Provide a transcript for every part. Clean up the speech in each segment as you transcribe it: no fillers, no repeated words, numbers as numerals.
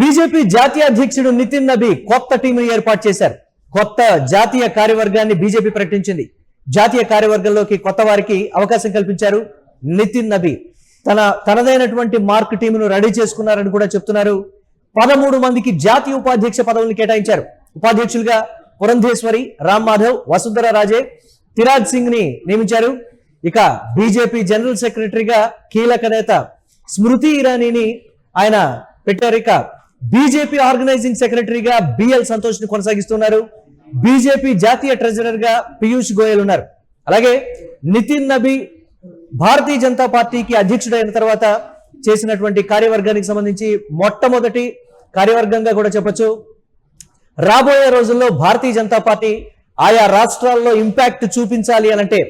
BJP జాతీయ అధ్యక్షుడు నితిన్ నబీ కొత్త టీంను ఏర్పాటు చేశారు. కొత్త జాతీయ కార్యవర్గాన్ని బీజేపీ ప్రకటించింది. జాతీయ కార్యవర్గంలోకి కొత్త వారికి అవకాశం కల్పించారు. నితిన్ నబీ తనదైనటువంటి మార్క్ టీంను రెడీ చేసుకున్నారని కూడా చెప్తున్నారు. 13 మందికి జాతీయ ఉపాధ్యక్ష పదవులను కేటాయించారు. ఉపాధ్యక్షులుగా పురంధేశ్వరి, రామ్ మాధవ్, వసుంధర రాజే, తిరాజ్ సింగ్ ని నియమించారు. ఇక బీజేపీ జనరల్ సెక్రటరీగా కీలక నేత స్మృతి ఇరానీని ఆయన పెట్టారు. ఇక బీజేపీ ఆర్గనైజింగ్ సెక్రటరీగా బిఎల్ సంతోష్ ని కొనసాగిస్తున్నారు. బీజేపీ జాతీయ ట్రెజరర్ గా పీయూష్ గోయల్ ఉన్నారు. అలాగే నితిన్ నబీ భారతీయ జనతా పార్టీకి అధ్యక్షుడైన తర్వాత చేసినటువంటి కార్యవర్గానికి సంబంధించి మొట్టమొదటి కార్యవర్గంగా కూడా చెప్పొచ్చు. రాబోయే రోజుల్లో భారతీయ జనతా పార్టీ ఆయా రాష్ట్రాల్లో ఇంపాక్ట్ చూపించాలి అనంటే,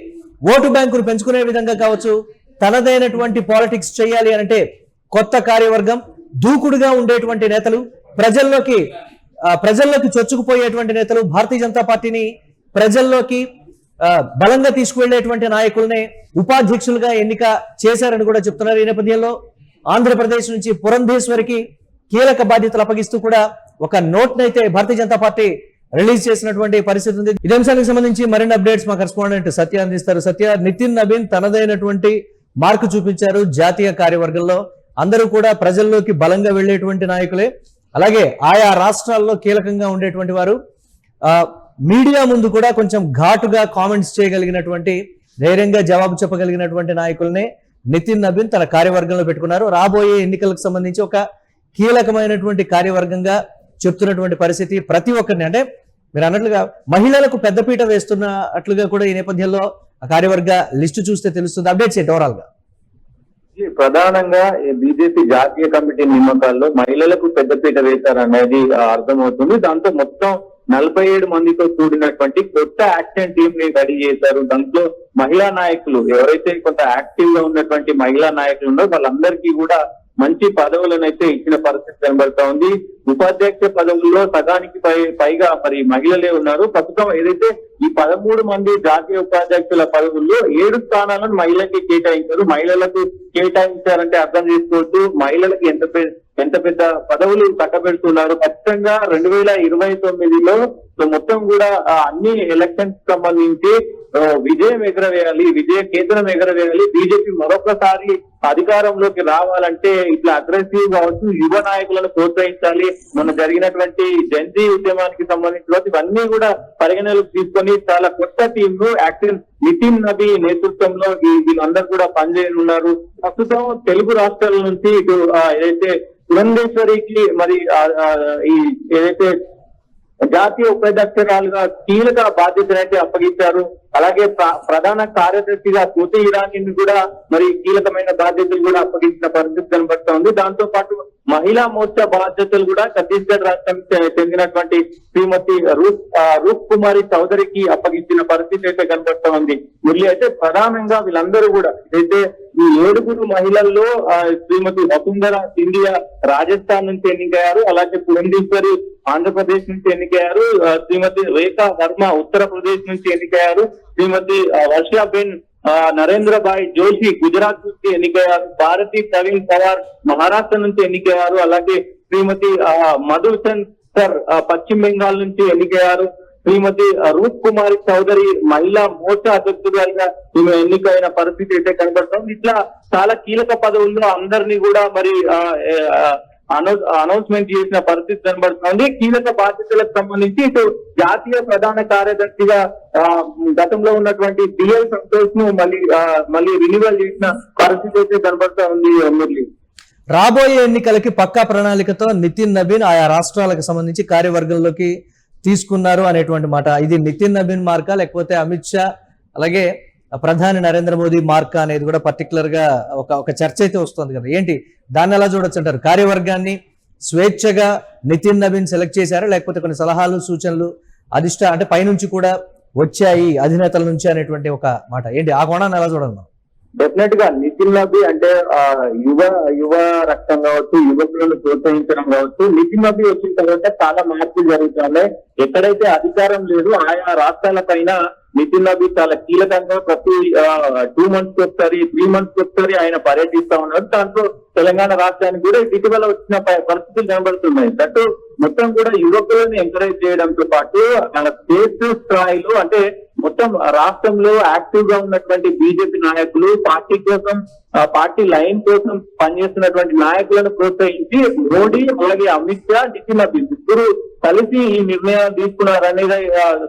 ఓటు బ్యాంకును పెంచుకునే విధంగా కావచ్చు, తనదైనటువంటి పాలిటిక్స్ చేయాలి అనంటే కొత్త కార్యవర్గం, దూకుడుగా ఉండేటువంటి నేతలు, ప్రజల్లోకి చొచ్చుకుపోయేటువంటి నేతలు, భారతీయ జనతా పార్టీని ప్రజల్లోకి బలంగా తీసుకువెళ్లేటువంటి నాయకుల్ని ఉపాధ్యక్షులుగా ఎన్నిక చేశారని కూడా చెప్తున్నారు. ఈ నేపథ్యంలో ఆంధ్రప్రదేశ్ నుంచి పురంధేశ్వరికి కీలక బాధ్యతలు అప్పగిస్తూ కూడా ఒక నోట్ నైతే భారతీయ జనతా పార్టీ రిలీజ్ చేసినటువంటి పరిస్థితి ఉంది. ఇదే అంశానికి సంబంధించి మరిన్ని అప్డేట్స్ మా కరెస్పాండెంట్ సత్య అందిస్తారు. సత్య, నితిన్ నబీన్ తనదైనటువంటి మార్కు చూపించారు జాతీయ కార్యవర్గంలో. అందరూ కూడా ప్రజల్లోకి బలంగా వెళ్లేటువంటి నాయకులే. అలాగే ఆయా రాష్ట్రాల్లో కీలకంగా ఉండేటువంటి వారు, మీడియా ముందు కూడా కొంచెం ఘాటుగా కామెంట్స్ చేయగలిగినటువంటి, ధైర్యంగా జవాబు చెప్పగలిగినటువంటి నాయకుల్ని నితిన్ నబీన్ తన కార్యవర్గంలో పెట్టుకున్నారు. రాబోయే ఎన్నికలకు సంబంధించి ఒక కీలకమైనటువంటి కార్యవర్గంగా చెప్తున్నటువంటి పరిస్థితి. ప్రతి ఒక్కరిని, అంటే మీరు అన్నట్లుగా మహిళలకు పెద్దపీట వేస్తున్నట్లుగా కూడా ఈ నేపథ్యంలో ఆ కార్యవర్గ లిస్టు చూస్తే తెలుస్తుంది. అప్డేట్స్ ఏంటి ఓవరాల్ గా? ప్రధానంగా బీజేపీ జాతీయ కమిటీ నియామకాల్లో మహిళలకు పెద్దపీట వేశారనేది అర్థమవుతుంది. దాంతో మొత్తం 47 మందితో కూడినటువంటి కొత్త యాక్షన్ టీం ని రెడీ చేశారు. దాంట్లో మహిళా నాయకులు, ఎవరైతే కొంత యాక్టివ్ గా ఉన్నటువంటి మహిళా నాయకులు ఉన్నారో వాళ్ళందరికీ కూడా మంచి పదవులను అయితే ఇచ్చిన పరిస్థితి కనబడతా ఉంది. ఉపాధ్యక్ష పదవుల్లో సగానికి పైగా మరి మహిళలే ఉన్నారు. ప్రస్తుతం ఏదైతే ఈ 13 మంది జాతీయ ఉపాధ్యక్షుల పదవుల్లో 7 స్థానాలను మహిళలకి కేటాయించారు. మహిళలకు కేటాయించారంటే అర్థం చేసుకోవచ్చు మహిళలకు ఎంత పెద్ద పదవులు కట్టబెడుతున్నారు. ఖచ్చితంగా 2029లో మొత్తం కూడా అన్ని ఎలక్షన్స్ సంబంధించి విజయం ఎగరవేయాలి, విజయ కేతనం ఎగరవేయాలి. బీజేపీ మరొకసారి అధికారంలోకి రావాలంటే ఇట్లా అగ్రెసివ్ కావచ్చు, యువ నాయకులను ప్రోత్సహించాలి. మొన్న జరిగినటువంటి జెన్జీ ఉద్యమానికి సంబంధించిన ఇవన్నీ కూడా పరిగణలోకి తీసుకొని చాలా కొత్త టీం ను యాక్టివ్ నితిన్ నబీ నేతృత్వంలో వీళ్ళందరూ కూడా పనిచేయనున్నారు. ప్రస్తుతం తెలుగు రాష్ట్రాల నుంచి ఇటు ఏదైతే పురంధేశ్వరికి మరి ఈ ఏదైతే జాతీయ ఉపాధ్యక్షురాలుగా కీలక బాధ్యతలు అయితే అప్పగించారు. అలాగే ప్రధాన కార్యదర్శిగా స్మృతి ఇరానీని కూడా మరి కీలకమైన బాధ్యతలు కూడా అప్పగించిన పరిస్థితి కనబడుతూ ఉంది. దాంతో పాటు మహిళా మోర్చా బాధ్యతలు కూడా ఛత్తీస్గఢ్ రాష్ట్రం చెందినటువంటి శ్రీమతి రూప్ కుమారి చౌదరికి అప్పగించిన పరిస్థితి అయితే కనబడుతూ ఉంది. మురళి, అయితే ప్రధానంగా వీళ్ళందరూ కూడా అయితే ఈ 7 మహిళల్లో శ్రీమతి వసుంధర సింధియా రాజస్థాన్ నుంచి ఎన్నికయ్యారు. అలాగే పురంధేశ్వరి ఆంధ్రప్రదేశ్ నుంచి ఎన్నికయ్యారు. శ్రీమతి రేఖా వర్మ ఉత్తరప్రదేశ్ నుంచి ఎన్నికయ్యారు. శ్రీమతి వర్షాబెన్ నరేంద్రభాయ్ జోషి గుజరాత్ నుంచి ఎన్నికయ్యారు. భారతి ప్రవీణ్ పవార్ మహారాష్ట్ర నుంచి ఎన్నికయ్యారు. అలాగే శ్రీమతి మధుసన్ సర్ పశ్చిమ బెంగాల్ నుంచి ఎన్నికయ్యారు. శ్రీమతి రూప్ కుమారి చౌదరి మహిళా మోర్చా అధ్యక్షురాలుగా ఈమె ఎన్నికైన పరిస్థితి అయితే కనబడుతుంది. ఇట్లా చాలా కీలక పదవుల్లో అందరినీ కూడా మరి అనౌన్స్మెంట్ చేసిన పరిస్థితి కనబడుతుంది. కీలక బాధ్యతలకు సంబంధించి ఇటు జాతీయ ప్రధాన కార్యదర్శిగా గతంలో ఉన్నటువంటి బిఎల్ సంతోష్ ను మళ్ళీ రినివల్ చేసిన పరిస్థితి అయితే కనబడుతూ ఉంది. మురళి, రాబోయే ఎన్నికలకి పక్కా ప్రణాళికతో నితిన్ నబీన్ ఆయా రాష్ట్రాలకు సంబంధించి కార్యవర్గంలోకి తీసుకున్నారు అనేటువంటి మాట. ఇది నితిన్ నబీన్ మార్కా, లేకపోతే అమిత్ షా అలాగే ప్రధాని నరేంద్ర మోదీ మార్కా అనేది కూడా పర్టికులర్ గా ఒక చర్చ అయితే వస్తుంది కదా. ఏంటి దాన్ని ఎలా చూడొచ్చు అంటారు? కార్యవర్గాన్ని స్వేచ్ఛగా నితిన్ నబీన్ సెలెక్ట్ చేశారా, లేకపోతే కొన్ని సలహాలు సూచనలు అంటే పైనుంచి కూడా వచ్చాయి అధినేతల నుంచి అనేటువంటి ఒక మాట? ఏంటి ఆ కోణాన్ని ఎలా చూడాలి మనం? డెఫినెట్ గా నితిన్ నబీ అంటే యువ రక్తం కావచ్చు, యువకులను ప్రోత్సహించడం కావచ్చు. నితిన్ నబీ వచ్చిన తర్వాత చాలా మార్పులు జరుగుతున్నాయి. ఎక్కడైతే అధికారం లేదు ఆయా రాష్ట్రాల పైన నితిన్ నబీ చాలా కీలకంగా ప్రతి 2 months ఒకసారి 3 months ఒకసారి ఆయన పర్యటిస్తా ఉన్నారు. దాంట్లో తెలంగాణ రాష్ట్రానికి కూడా ఇటీవల వచ్చిన పరిస్థితులు కనబడుతున్నాయి. దట్టు మొత్తం కూడా యువకులను ఎంకరేజ్ చేయడంతో పాటు స్టేట్ స్థాయిలో అంటే మొత్తం రాష్ట్రంలో యాక్టివ్ గా ఉన్నటువంటి బీజేపీ నాయకులు పార్టీ కోసం పార్టీ లైన్ కోసం పనిచేస్తున్నటువంటి నాయకులను ప్రోత్సహించి మోడీ అలాగే అమిత్ షా నితిన్ నబీ ముగ్గురు కలిసి ఈ నిర్ణయాలు తీసుకున్నారనేది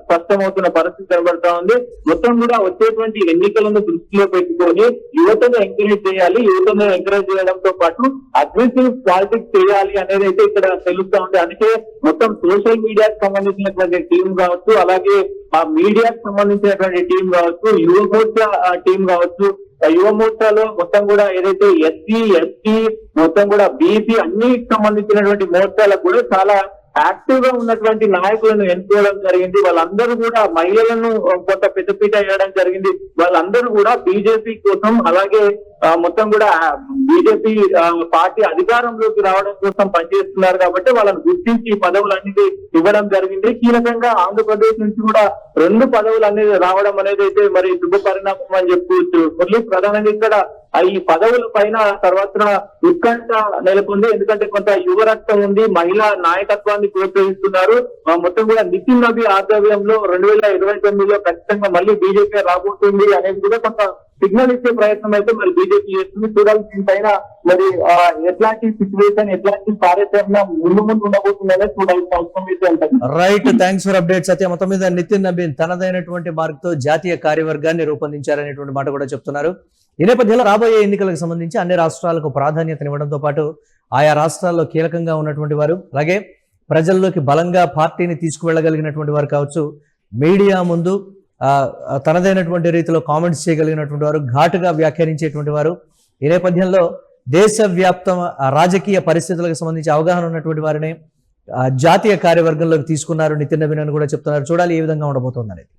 స్పష్టమవుతున్న పరిస్థితి కనబడతా ఉంది. మొత్తం కూడా వచ్చేటువంటి ఎన్నికలను దృష్టిలో పెట్టుకొని యువతను ఎంకరేజ్ చేయాలి, యువతను ఎంకరేజ్ చేయడంతో పాటు అగ్రెసివ్ పాలిటిక్స్ చేయాలి అనేది అయితే ఇక్కడ తెలుస్తా ఉంది. అందుకే మొత్తం సోషల్ మీడియాకి సంబంధించినటువంటి టీం కావచ్చు, అలాగే ఆ మీడియాకి సంబంధించినటువంటి టీం కావచ్చు, యువ మోర్చా టీం కావచ్చు, యువ మోర్చాలో మొత్తం కూడా ఏదైతే ఎస్సీ ఎస్టీ మొత్తం కూడా బీసీ అన్నిటికి సంబంధించినటువంటి మోర్చాలకు కూడా చాలా యాక్టివ్ గా ఉన్నటువంటి నాయకులను ఎన్నుకోవడం జరిగింది. వాళ్ళందరూ కూడా మహిళలను కొంత పెద్దపీట వేయడం జరిగింది. వాళ్ళందరూ కూడా బీజేపీ కోసం అలాగే మొత్తం కూడా బీజేపీ పార్టీ అధికారంలోకి రావడం కోసం పనిచేస్తున్నారు కాబట్టి వాళ్ళని గుర్తించి పదవులన్నిటి ఇవ్వడం జరిగింది. కీలకంగా ఆంధ్రప్రదేశ్ నుంచి కూడా 2 పదవులు అనేది రావడం అనేది అయితే మరి శుభ పరిణామం అని చెప్పుకోవచ్చు. మురళి, ప్రధానంగా ఇక్కడ ఈ పదవుల పైన తర్వాత ఉత్కంఠ నెలకొంది. ఎందుకంటే కొంత యువ రక్తం ఉంది, మహిళా నాయకత్వాన్ని ప్రోత్సహిస్తున్నారు. మొత్తం కూడా నితిన్ నబీ ఆధ్వర్యంలో 2029లో ఖచ్చితంగా మళ్ళీ బీజేపీ రాబోతుంది అనేది కూడా కొంత సిగ్నల్ ఇచ్చే ప్రయత్నం అయితే మరి బీజేపీ చేస్తుంది. చూడాలి దీనిపైన మరి ఎట్లాంటి సిచ్యువేషన్ ఎట్లాంటి కార్యాచరణ ముందు ఉండబోతుందనే చూడాల్సిన అవసరం అయితే ఉంటుంది. రైట్, థ్యాంక్స్ ఫర్ అప్డేట్ సత్య. మొత్తం మీద నితిన్ నబీన్ తనదైనటువంటి మార్గంతో జాతీయ కార్యవర్గాన్ని రూపొందించారనేటువంటి మాట కూడా చెప్తున్నారు. ఈ నేపథ్యంలో రాబోయే ఎన్నికలకు సంబంధించి అన్ని రాష్ట్రాలకు ప్రాధాన్యతనివ్వడంతో పాటు ఆయా రాష్ట్రాల్లో కీలకంగా ఉన్నటువంటి వారు, అలాగే ప్రజల్లోకి బలంగా పార్టీని తీసుకువెళ్ళగలిగినటువంటి వారు కావచ్చు, మీడియా ముందు తనదైనటువంటి రీతిలో కామెంట్స్ చేయగలిగినటువంటి వారు, ఘాటుగా వ్యాఖ్యానించేటువంటి వారు, ఈ నేపథ్యంలో దేశవ్యాప్త రాజకీయ పరిస్థితులకు సంబంధించి అవగాహన ఉన్నటువంటి వారిని జాతీయ కార్యవర్గంలోకి తీసుకున్నారు నితిన్ నబీన్ అని కూడా చెప్తున్నారు. చూడాలి ఏ విధంగా ఉండబోతోంది అనేది.